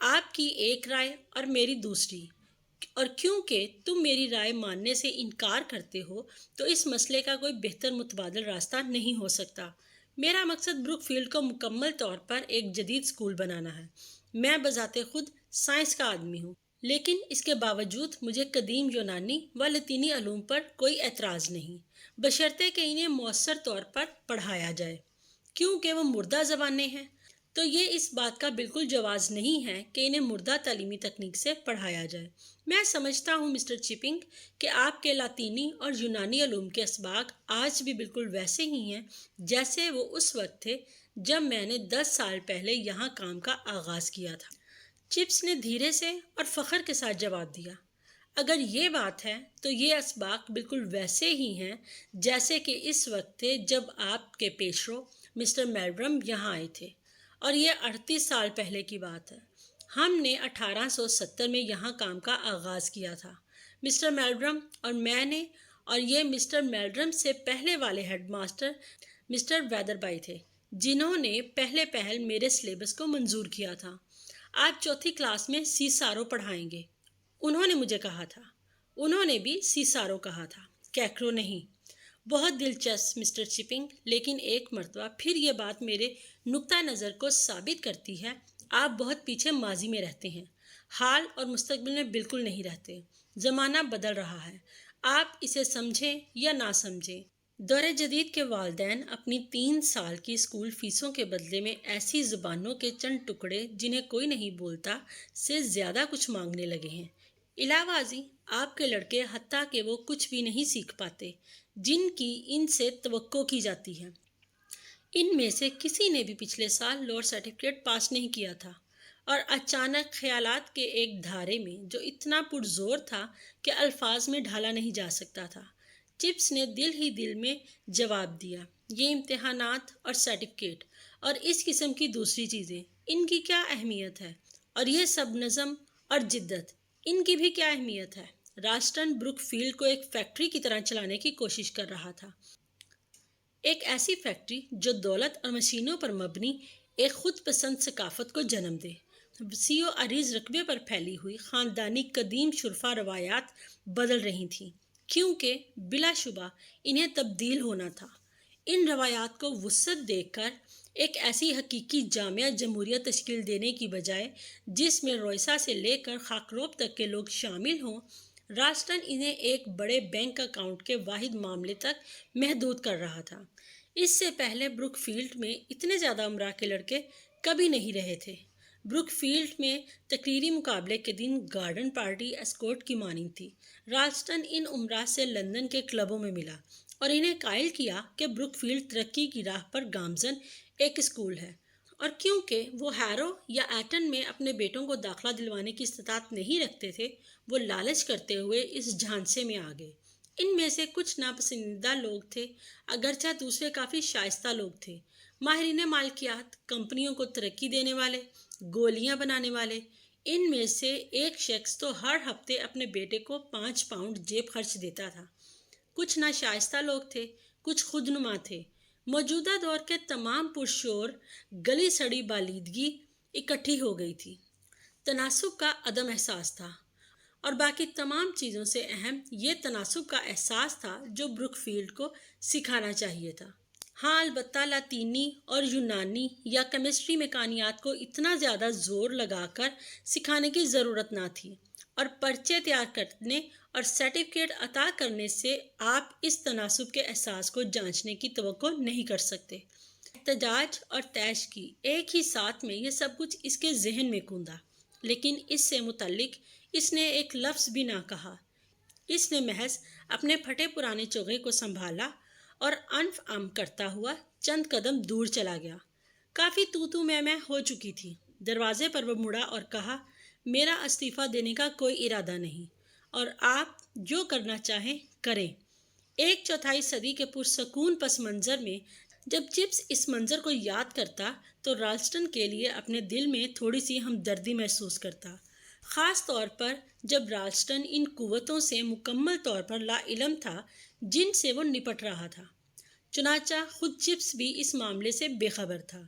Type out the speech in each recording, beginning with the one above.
آپ کی ایک رائے اور میری دوسری، اور کیونکہ تم میری رائے ماننے سے انکار کرتے ہو تو اس مسئلے کا کوئی بہتر متبادل راستہ نہیں ہو سکتا۔ میرا مقصد بروک فیلڈ کو مکمل طور پر ایک جدید اسکول بنانا ہے۔ میں بذات خود سائنس کا آدمی ہوں، لیکن اس کے باوجود مجھے قدیم یونانی و لاطینی علوم پر کوئی اعتراض نہیں، بشرطے کہ انہیں مؤثر طور پر پڑھایا جائے۔ کیونکہ وہ مردہ زبانیں ہیں تو یہ اس بات کا بالکل جواز نہیں ہے کہ انہیں مردہ تعلیمی تکنیک سے پڑھایا جائے۔ میں سمجھتا ہوں مسٹر چپنگ کہ آپ کے لاطینی اور یونانی علوم کے اسباق آج بھی بالکل ویسے ہی ہیں جیسے وہ اس وقت تھے جب میں نے 10 سال پہلے یہاں کام کا آغاز کیا تھا۔ چپس نے دھیرے سے اور فخر کے ساتھ جواب دیا، اگر یہ بات ہے تو یہ اسباق بالکل ویسے ہی ہیں جیسے کہ اس وقت تھے جب آپ کے پیشرو مسٹر میلرم یہاں آئے تھے، اور یہ 38 سال پہلے کی بات ہے۔ ہم نے 1870 میں یہاں کام کا آغاز کیا تھا، مسٹر میلرم اور میں نے، اور یہ مسٹر میلرم سے پہلے والے ہیڈ ماسٹر مسٹر ویدر بائی تھے جنہوں نے پہل میرے سلیبس کو منظور کیا تھا۔ آپ چوتھی کلاس میں سیسارو پڑھائیں گے، انہوں نے مجھے کہا تھا۔ انہوں نے بھی سیسارو کہا تھا، کیکرو نہیں۔ بہت دلچسپ مسٹر چپنگ، لیکن ایک مرتبہ پھر یہ بات میرے نقطہ نظر کو ثابت کرتی ہے، آپ بہت پیچھے ماضی میں رہتے ہیں، حال اور مستقبل میں بالکل نہیں رہتے۔ زمانہ بدل رہا ہے، آپ اسے سمجھیں یا نہ سمجھیں۔ دور جدید کے والدین اپنی 3 سال کی اسکول فیسوں کے بدلے میں ایسی زبانوں کے چند ٹکڑے جنہیں کوئی نہیں بولتا سے زیادہ کچھ مانگنے لگے ہیں۔ علاوہ ازیں آپ کے لڑکے حتیٰ کہ وہ کچھ بھی نہیں سیکھ پاتے جن کی ان سے توقع کی جاتی ہے۔ ان میں سے کسی نے بھی پچھلے سال لوور سرٹیفکیٹ پاس نہیں کیا تھا، اور اچانک خیالات کے ایک دھارے میں جو اتنا پرزور تھا کہ الفاظ میں ڈھالا نہیں جا سکتا تھا، چپس نے دل ہی دل میں جواب دیا، یہ امتحانات اور سرٹیفکیٹ اور اس قسم کی دوسری چیزیں، ان کی کیا اہمیت ہے؟ اور یہ سب نظم اور جدت، ان کی بھی کیا اہمیت ہے؟ رالسٹن بروک فیلڈ کو ایک فیکٹری کی طرح چلانے کی کوشش کر رہا تھا، ایک ایسی فیکٹری جو دولت اور مشینوں پر مبنی ایک خود پسند ثقافت کو جنم دے۔ وسیع و عریض رقبے پر پھیلی ہوئی خاندانی قدیم شرفا روایات بدل رہی تھیں، کیونکہ بلا شبہ انہیں تبدیل ہونا تھا۔ ان روایات کو وسعت دے کر ایک ایسی حقیقی جامعہ جمہوریہ تشکیل دینے کی بجائے جس میں روئسا سے لے کر خاکروب تک کے لوگ شامل ہوں، رالسٹن انہیں ایک بڑے بینک اکاؤنٹ کے واحد معاملے تک محدود کر رہا تھا۔ اس سے پہلے بروک فیلڈ میں اتنے زیادہ امراء کے لڑکے کبھی نہیں رہے تھے۔ بروک فیلڈ میں تقریری مقابلے کے دن گارڈن پارٹی اسکورٹ کی مانند تھی۔ رالسٹن ان امراء سے لندن کے کلبوں میں ملا اور انہیں قائل کیا کہ بروک فیلڈ ترقی کی راہ پر گامزن ایک اسکول ہے، اور کیونکہ وہ ہیرو یا ایٹن میں اپنے بیٹوں کو داخلہ دلوانے کی استطاعت نہیں رکھتے تھے، وہ لالچ کرتے ہوئے اس جھانسے میں آ گئے۔ ان میں سے کچھ ناپسندیدہ لوگ تھے، اگرچہ دوسرے کافی شائستہ لوگ تھے، ماہرین مالکیات، کمپنیوں کو ترقی دینے والے، گولیاں بنانے والے۔ ان میں سے ایک شخص تو ہر ہفتے اپنے بیٹے کو 5 پاؤنڈ جیب خرچ دیتا تھا۔ کچھ ناشائستہ لوگ تھے، کچھ خودنما تھے۔ موجودہ دور کے تمام پرشور گلی سڑی بالیدگی اکٹھی ہو گئی تھی۔ تناسب کا عدم احساس تھا، اور باقی تمام چیزوں سے اہم یہ تناسب کا احساس تھا جو بروک فیلڈ کو سکھانا چاہیے تھا۔ ہاں، البتہ لاطینی اور یونانی یا کیمسٹری میکانیات کو اتنا زیادہ زور لگا کر سکھانے کی ضرورت نہ تھی، اور پرچے تیار کرنے اور سرٹیفکیٹ عطا کرنے سے آپ اس تناسب کے احساس کو جانچنے کی توقع نہیں کر سکتے۔ احتجاج اور طیش کی ایک ہی ساتھ میں یہ سب کچھ اس کے ذہن میں گوندا، لیکن اس سے متعلق اس نے ایک لفظ بھی نہ کہا۔ اس نے محض اپنے پھٹے پرانے چوغے کو سنبھالا اور انف ام کرتا ہوا چند قدم دور چلا گیا۔ کافی تو میں ہو چکی تھی۔ دروازے پر وہ مڑا اور کہا، میرا استعفیٰ دینے کا کوئی ارادہ نہیں، اور آپ جو کرنا چاہیں کریں۔ 1/4 صدی کے پرسکون پس منظر میں جب چپس اس منظر کو یاد کرتا تو رالسٹن کے لیے اپنے دل میں تھوڑی سی ہمدردی محسوس کرتا، خاص طور پر جب رالسٹن ان قوتوں سے مکمل طور پر لا علم تھا جن سے وہ نپٹ رہا تھا۔ چنانچہ خود چپس بھی اس معاملے سے بے خبر تھا۔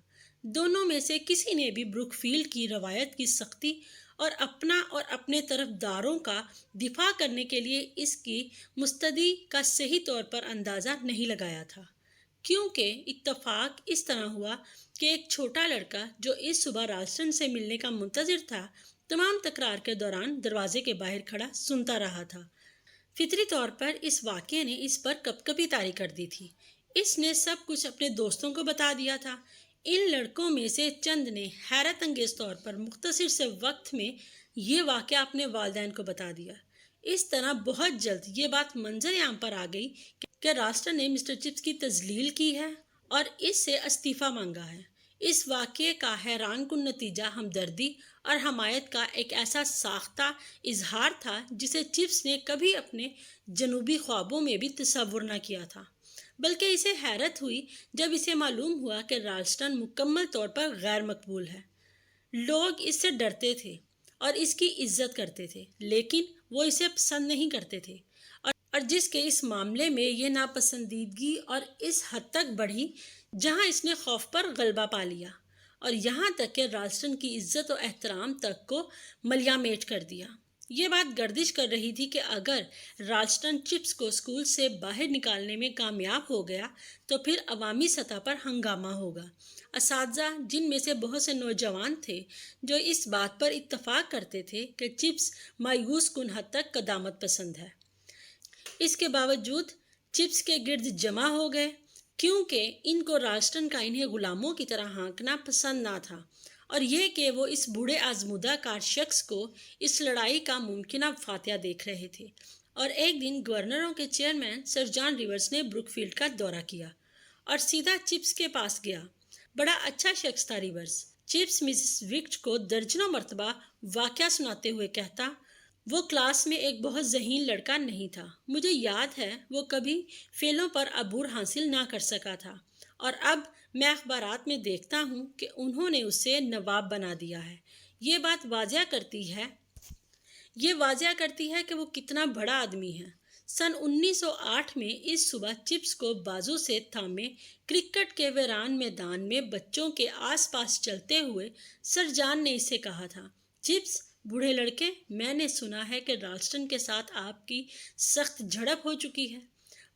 دونوں میں سے کسی نے بھی بروکفیلڈ کی روایت کی سختی اور اپنے طرفداروں کا دفاع کرنے کے لیے اس کی مستدی کا صحیح طور پر اندازہ نہیں لگایا تھا، کیونکہ اتفاق اس طرح ہوا کہ ایک چھوٹا لڑکا جو اس صبح رالسٹن سے ملنے کا منتظر تھا، تمام تکرار کے دوران دروازے کے باہر کھڑا سنتا رہا تھا۔ فطری طور پر اس واقعے نے اس پر کپکپی طاری کر دی تھی۔ اس نے سب کچھ اپنے دوستوں کو بتا دیا تھا۔ ان لڑکوں میں سے چند نے حیرت انگیز طور پر مختصر سے وقت میں یہ واقعہ اپنے والدین کو بتا دیا۔ اس طرح بہت جلد یہ بات منظر عام پر آ گئی کہ رالسٹن نے مسٹر چپس کی تذلیل کی ہے اور اس سے استعفیٰ مانگا ہے۔ اس واقعے کا حیران کن نتیجہ ہمدردی اور حمایت کا ایک ایسا ساختہ اظہار تھا جسے چپس نے کبھی اپنے جنوبی خوابوں میں بھی تصور نہ کیا تھا، بلکہ اسے حیرت ہوئی جب اسے معلوم ہوا کہ رالسٹن مکمل طور پر غیر مقبول ہے۔ لوگ اس سے ڈرتے تھے اور اس کی عزت کرتے تھے، لیکن وہ اسے پسند نہیں کرتے تھے، اور جس کے اس معاملے میں یہ ناپسندیدگی اور اس حد تک بڑھی جہاں اس نے خوف پر غلبہ پا لیا، اور یہاں تک کہ رالسٹن کی عزت و احترام تک کو ملیا میٹ کر دیا۔ یہ بات گردش کر رہی تھی کہ اگر رالسٹن چپس کو اسکول سے باہر نکالنے میں کامیاب ہو گیا تو پھر عوامی سطح پر ہنگامہ ہوگا۔ اساتذہ، جن میں سے بہت سے نوجوان تھے جو اس بات پر اتفاق کرتے تھے کہ چپس مایوس کن حد تک قدامت پسند ہے، اس کے باوجود چپس کے گرد جمع ہو گئے، کیونکہ ان کو رالسٹن کا انہیں غلاموں کی طرح ہانکنا پسند نہ تھا، اور یہ کہ وہ اس بوڑھے آزمودہ کار شخص کو اس لڑائی کا ممکنہ فاتحہ دیکھ رہے تھے۔ اور ایک دن گورنروں کے چیئرمین سر جان ریورز نے بروکفیلڈ کا دورہ کیا اور سیدھا چپس کے پاس گیا۔ بڑا اچھا شخص تھا ریورز۔ چپس مسز وکٹ کو درجنوں مرتبہ واقعہ سناتے ہوئے کہتا، وہ کلاس میں ایک بہت ذہین لڑکا نہیں تھا۔ مجھے یاد ہے وہ کبھی فیلوں پر عبور حاصل نہ کر سکا تھا، اور اب میں اخبارات میں دیکھتا ہوں کہ انہوں نے اسے نواب بنا دیا ہے۔ یہ بات واضح کرتی ہے کہ وہ کتنا بڑا آدمی ہے۔ سن 1908 میں اس صبح چپس کو بازو سے تھامے کرکٹ کے ویران میدان میں بچوں کے آس پاس چلتے ہوئے سر جان نے اسے کہا تھا، چپس بوڑھے لڑکے، میں نے سنا ہے کہ رالسٹن کے ساتھ آپ کی سخت جھڑپ ہو چکی ہے۔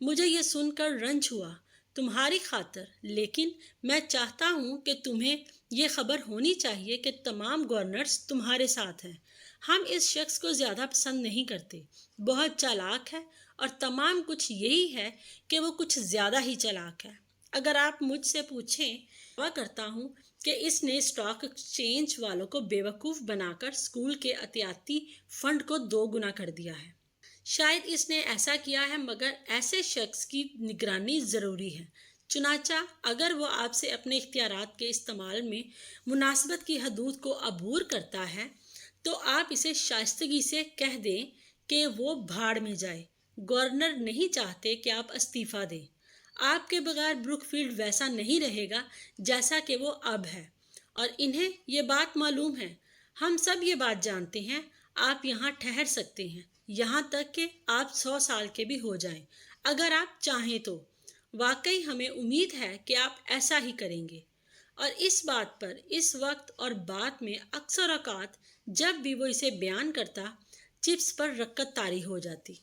مجھے یہ سن کر رنج ہوا تمہاری خاطر، لیکن میں چاہتا ہوں کہ تمہیں یہ خبر ہونی چاہیے کہ تمام گورنرز تمہارے ساتھ ہیں۔ ہم اس شخص کو زیادہ پسند نہیں کرتے، بہت چالاک ہے، اور تمام کچھ یہی ہے کہ وہ کچھ زیادہ ہی چالاک ہے۔ اگر آپ مجھ سے پوچھیں، دعویٰ کرتا ہوں کہ اس نے اسٹاک ایکسچینج والوں کو بیوقوف بنا کر اسکول کے عطیاتی فنڈ کو 2 گنا کر دیا ہے۔ شاید اس نے ایسا کیا ہے، مگر ایسے شخص کی نگرانی ضروری ہے۔ چنانچہ اگر وہ آپ سے اپنے اختیارات کے استعمال میں مناسبت کی حدود کو عبور کرتا ہے تو آپ اسے شائستگی سے کہہ دیں کہ وہ بھاڑ میں جائے۔ گورنر نہیں چاہتے کہ آپ استعفیٰ دیں۔ آپ کے بغیر بروکفیلڈ ویسا نہیں رہے گا جیسا کہ وہ اب ہے، اور انہیں یہ بات معلوم ہے۔ ہم سب یہ بات جانتے ہیں۔ آپ یہاں ٹھہر سکتے ہیں، یہاں تک کہ آپ 100 سال کے بھی ہو جائیں، اگر آپ چاہیں تو۔ واقعی ہمیں امید ہے کہ آپ ایسا ہی کریں گے۔ اور اس بات پر اس وقت اور بعد میں اکثر اوقات جب بھی وہ اسے بیان کرتا، چپس پر رکت طاری ہو جاتی۔